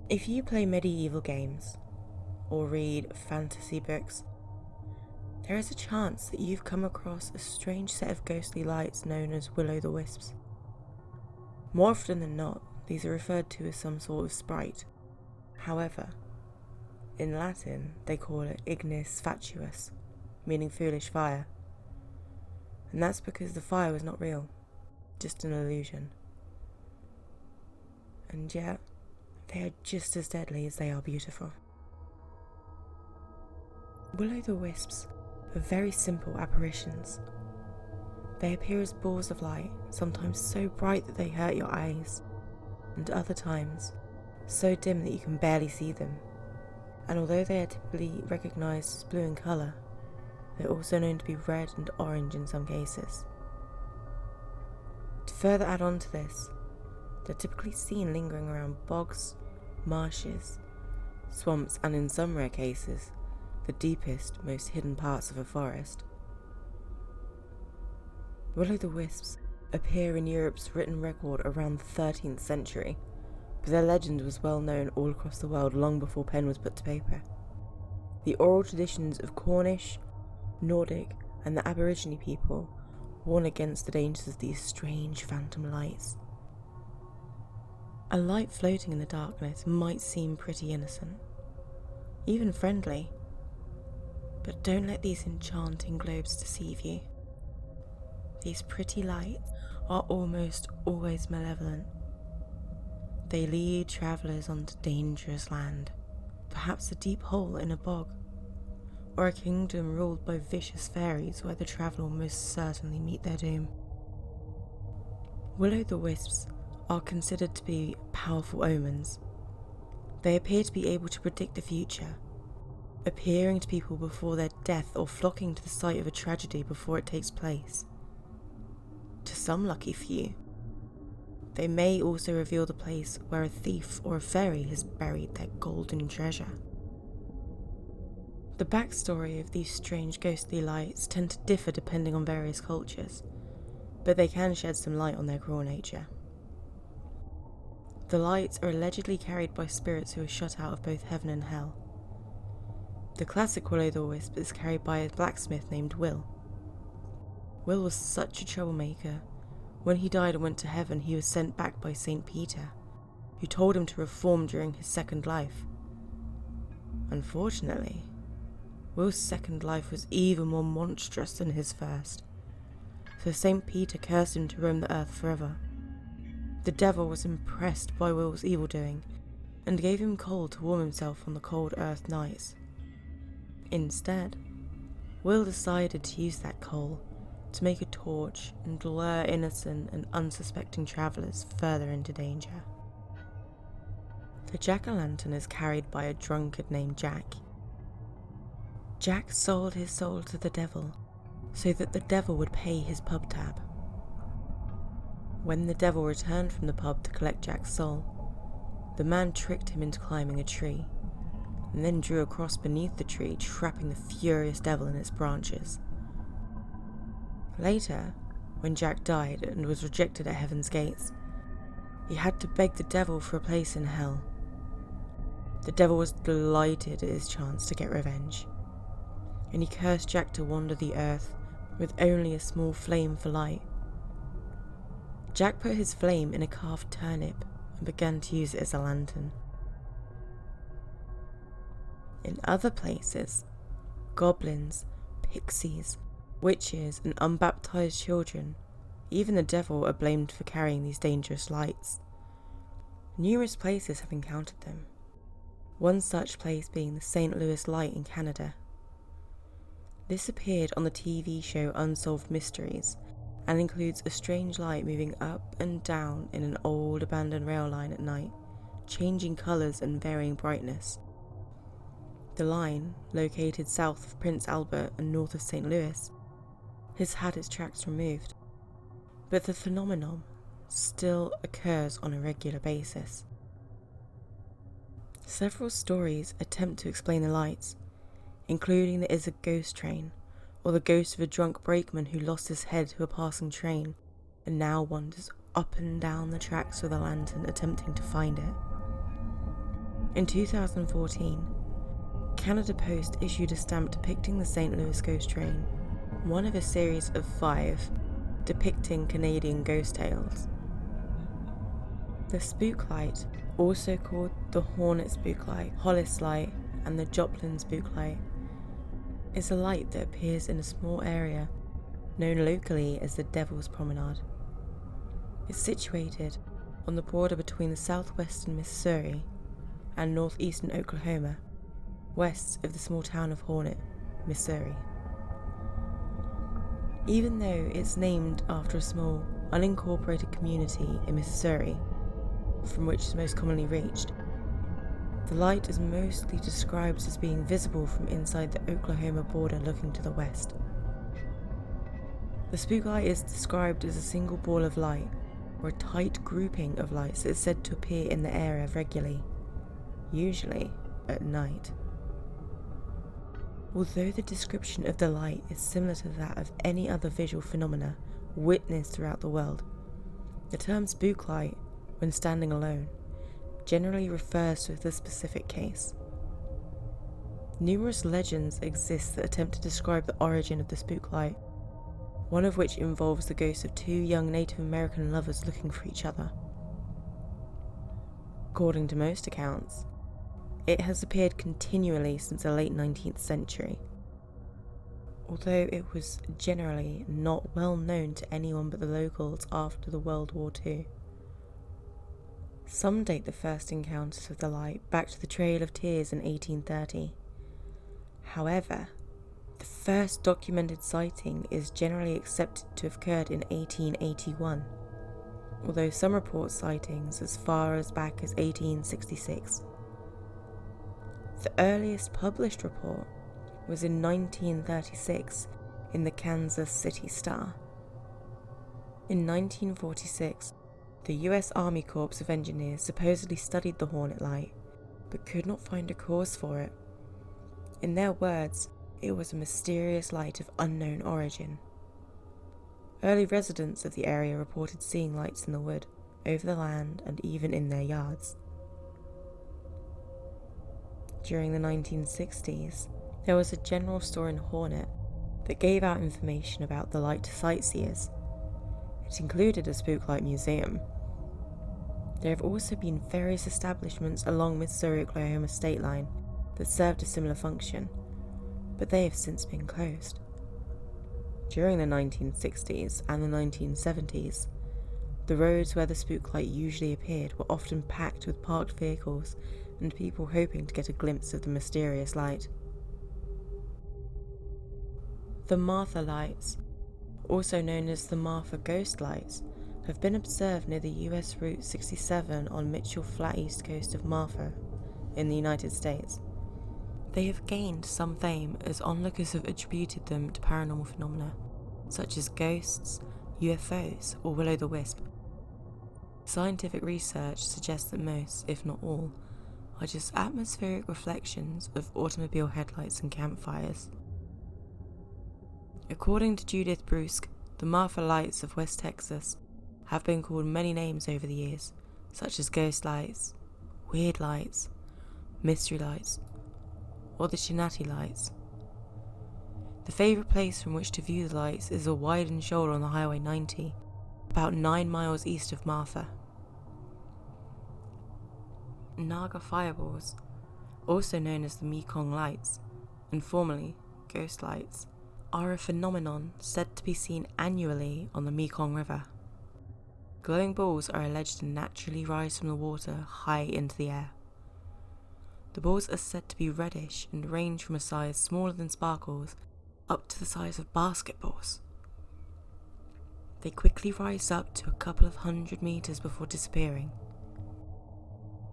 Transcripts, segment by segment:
If you play medieval games or read fantasy books, there is a chance that you've come across a strange set of ghostly lights known as Will-o'-the-Wisps. More often than not, these are referred to as some sort of sprite. However, in Latin they call it ignis fatuus, meaning foolish fire. And that's because the fire was not real, just an illusion. And yet, they are just as deadly as they are beautiful. Will-o'-the-Wisps are very simple apparitions. They appear as balls of light, sometimes so bright that they hurt your eyes, and other times so dim that you can barely see them. And although they are typically recognised as blue in colour, they're also known to be red and orange in some cases. To further add on to this, they're typically seen lingering around bogs, marshes, swamps, and in some rare cases, the deepest, most hidden parts of a forest. Will-o'-the-Wisps appear in Europe's written record around the 13th century, but their legend was well known all across the world long before pen was put to paper. The oral traditions of Cornish, Nordic, and the Aborigine people warn against the dangers of these strange phantom lights. A light floating in the darkness might seem pretty innocent, even friendly, but don't let these enchanting globes deceive you. These pretty lights are almost always malevolent. They lead travellers onto dangerous land, perhaps a deep hole in a bog, or a kingdom ruled by vicious fairies where the traveller will most certainly meet their doom. Will-o'-the-Wisps are considered to be powerful omens. They appear to be able to predict the future, appearing to people before their death or flocking to the site of a tragedy before it takes place. To some lucky few, they may also reveal the place where a thief or a fairy has buried their golden treasure. The backstory of these strange ghostly lights tend to differ depending on various cultures, but they can shed some light on their cruel nature. The lights are allegedly carried by spirits who are shut out of both heaven and hell. The classic Will-o'-the-Wisp is carried by a blacksmith named Will. Will was such a troublemaker. When he died and went to heaven, he was sent back by St. Peter, who told him to reform during his second life. Unfortunately, Will's second life was even more monstrous than his first, so St. Peter cursed him to roam the earth forever. The devil was impressed by Will's evil doing and gave him coal to warm himself on the cold earth nights. Instead, Will decided to use that coal to make a torch and lure innocent and unsuspecting travellers further into danger. The jack-o'-lantern is carried by a drunkard named Jack. Jack sold his soul to the devil so that the devil would pay his pub tab. When the devil returned from the pub to collect Jack's soul, the man tricked him into climbing a tree, and then drew a cross beneath the tree, trapping the furious devil in its branches. Later, when Jack died and was rejected at heaven's gates, he had to beg the devil for a place in hell. The devil was delighted at his chance to get revenge, and he cursed Jack to wander the earth with only a small flame for light. Jack put his flame in a carved turnip and began to use it as a lantern. In other places, goblins, pixies, witches, and unbaptized children, even the devil, are blamed for carrying these dangerous lights. Numerous places have encountered them, one such place being the St. Louis Light in Canada. This appeared on the TV show Unsolved Mysteries, and includes a strange light moving up and down in an old abandoned rail line at night, changing colours and varying brightness. The line, located south of Prince Albert and north of St. Louis, has had its tracks removed, but the phenomenon still occurs on a regular basis. Several stories attempt to explain the lights, including there is a ghost train, or the ghost of a drunk brakeman who lost his head to a passing train and now wanders up and down the tracks with a lantern attempting to find it. In 2014, Canada Post issued a stamp depicting the St. Louis ghost train, one of a series of 5 depicting Canadian ghost tales. The Spooklight, also called the Hornet Spooklight, Hollis Light, and the Joplin Spooklight, is a light that appears in a small area known locally as the Devil's Promenade. It's situated on the border between the southwestern Missouri and northeastern Oklahoma, west of the small town of Hornet, Missouri. Even though it's named after a small, unincorporated community in Missouri, from which it's most commonly reached, the light is mostly described as being visible from inside the Oklahoma border looking to the west. The spooklight is described as a single ball of light, or a tight grouping of lights that is said to appear in the area regularly, usually at night. Although the description of the light is similar to that of any other visual phenomena witnessed throughout the world, the term spooklight, when standing alone, generally refers to the specific case. Numerous legends exist that attempt to describe the origin of the spooklight, one of which involves the ghosts of 2 young Native American lovers looking for each other. According to most accounts, it has appeared continually since the late 19th century, although it was generally not well known to anyone but the locals after the World War II. Some date the first encounters of the light back to the Trail of Tears in 1830. However, the first documented sighting is generally accepted to have occurred in 1881, although some report sightings as far as back as 1866. The earliest published report was in 1936 in the Kansas City Star. In 1946, the US Army Corps of Engineers supposedly studied the Hornet Light, but could not find a cause for it. In their words, it was a mysterious light of unknown origin. Early residents of the area reported seeing lights in the wood, over the land, and even in their yards. During the 1960s, there was a general store in Hornet that gave out information about the light to sightseers. It included a spooklight museum. There have also been various establishments along Missouri-Oklahoma state line that served a similar function, but they have since been closed. During the 1960s and the 1970s, the roads where the spooklight usually appeared were often packed with parked vehicles and people hoping to get a glimpse of the mysterious light. The Marfa Lights, also known as the Marfa Ghost Lights, have been observed near the US Route 67 on Mitchell Flat east coast of Marfa in the United States. They have gained some fame as onlookers have attributed them to paranormal phenomena, such as ghosts, UFOs, or will-o'-the-wisp. Scientific research suggests that most, if not all, are just atmospheric reflections of automobile headlights and campfires. According to Judith Brusque, the Marfa Lights of West Texas have been called many names over the years, such as ghost lights, weird lights, mystery lights, or the Shinati Lights. The favourite place from which to view the lights is a widened shoulder on the Highway 90, about 9 miles east of Marfa. Naga Fireballs, also known as the Mekong Lights, and formerly Ghost Lights, are a phenomenon said to be seen annually on the Mekong River. Glowing balls are alleged to naturally rise from the water high into the air. The balls are said to be reddish and range from a size smaller than sparkles up to the size of basketballs. They quickly rise up to a couple of 100 meters before disappearing,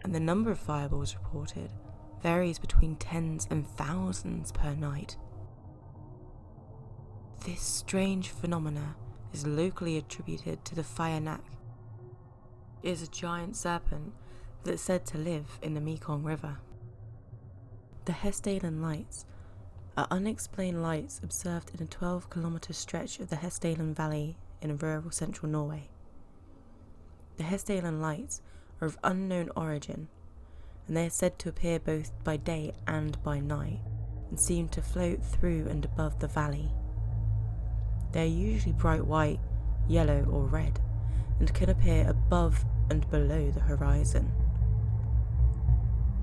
and the number of fireballs reported varies between tens and thousands per night. This strange phenomena is locally attributed to the Pwca. It is a giant serpent that is said to live in the Mekong River. The Hessdalen Lights are unexplained lights observed in a 12-kilometre stretch of the Hessdalen Valley in rural central Norway. The Hessdalen Lights are of unknown origin, and they are said to appear both by day and by night, and seem to float through and above the valley. They are usually bright white, yellow or red, and can appear above and below the horizon.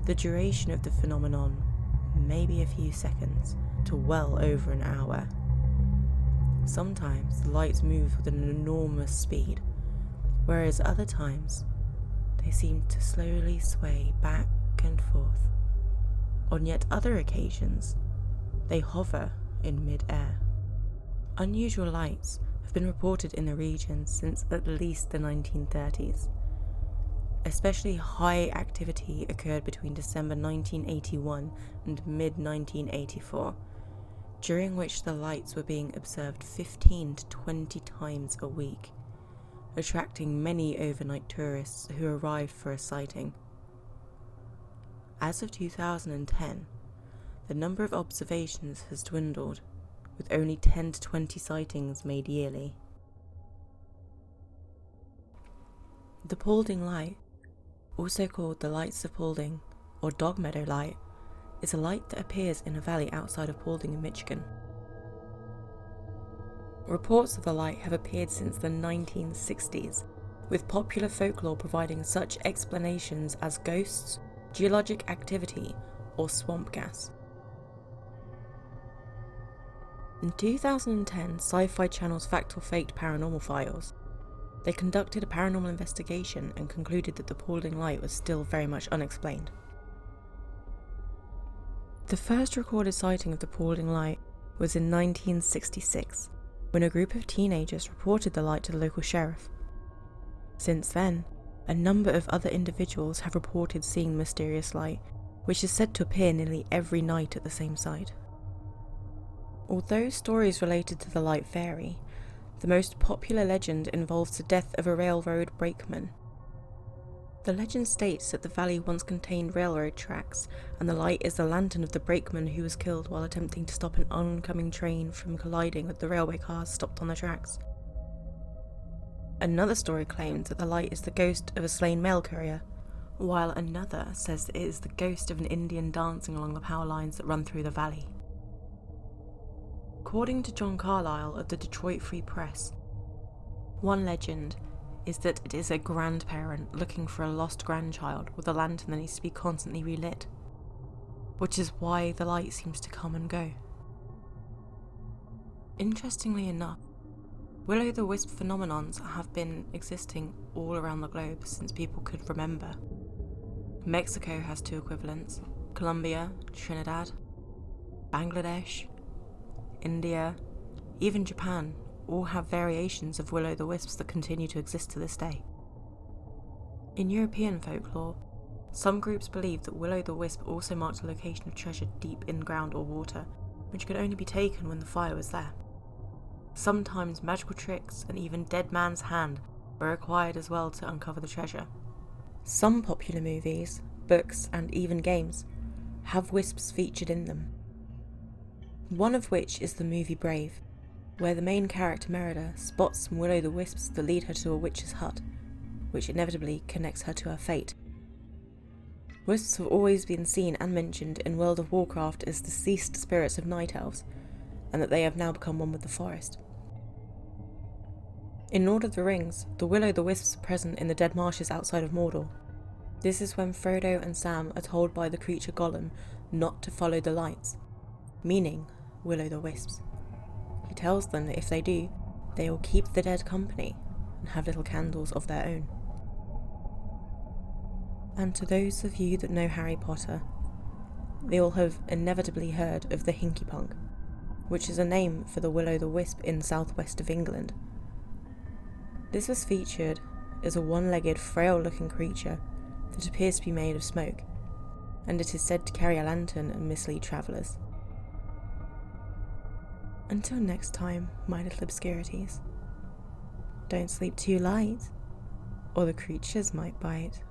The duration of the phenomenon may be a few seconds to well over an hour. Sometimes the lights move with an enormous speed, whereas other times they seem to slowly sway back and forth. On yet other occasions, they hover in mid-air. Unusual lights have been reported in the region since at least the 1930s. Especially high activity occurred between December 1981 and mid-1984, during which the lights were being observed 15 to 20 times a week, attracting many overnight tourists who arrived for a sighting. As of 2010, the number of observations has dwindled, with only 10 to 20 sightings made yearly. The Paulding Light, also called the Lights of Paulding or Dog Meadow Light, is a light that appears in a valley outside of Paulding in Michigan. Reports of the light have appeared since the 1960s, with popular folklore providing such explanations as ghosts, geologic activity, or swamp gas. In 2010, Sci-Fi Channel's Fact or Faked Paranormal Files, they conducted a paranormal investigation and concluded that the Paulding Light was still very much unexplained. The first recorded sighting of the Paulding Light was in 1966, when a group of teenagers reported the light to the local sheriff. Since then, a number of other individuals have reported seeing the mysterious light, which is said to appear nearly every night at the same site. Although stories related to the light vary, the most popular legend involves the death of a railroad brakeman. The legend states that the valley once contained railroad tracks, and the light is the lantern of the brakeman who was killed while attempting to stop an oncoming train from colliding with the railway cars stopped on the tracks. Another story claims that the light is the ghost of a slain mail courier, while another says it is the ghost of an Indian dancing along the power lines that run through the valley. According to John Carlyle of the Detroit Free Press, one legend is that it is a grandparent looking for a lost grandchild with a lantern that needs to be constantly relit, which is why the light seems to come and go. Interestingly enough, will-o'-the-wisp phenomenons have been existing all around the globe since people could remember. Mexico has two equivalents: Colombia, Trinidad, Bangladesh, India, even Japan all have variations of will-o'-the-wisps that continue to exist to this day. In European folklore, some groups believe that will-o'-the-wisp also marked a location of treasure deep in ground or water, which could only be taken when the fire was there. Sometimes magical tricks and even dead man's hand were required as well to uncover the treasure. Some popular movies, books, and even games have wisps featured in them. One of which is the movie Brave, where the main character Merida spots some will-o'-the-wisps that lead her to a witch's hut, which inevitably connects her to her fate. Wisps have always been seen and mentioned in World of Warcraft as deceased spirits of night elves, and that they have now become one with the forest. In Lord of the Rings, the will-o'-the-wisps are present in the dead marshes outside of Mordor. This is when Frodo and Sam are told by the creature Gollum not to follow the lights, meaning will-o'-the-wisps. He tells them that if they do, they will keep the dead company and have little candles of their own. And to those of you that know Harry Potter, they will have inevitably heard of the Hinky Punk, which is a name for the will-o'-the-wisp in southwest of England. This was featured as a one-legged, frail-looking creature that appears to be made of smoke, and it is said to carry a lantern and mislead travellers. Until next time, my little obscurities, don't sleep too light, or the creatures might bite.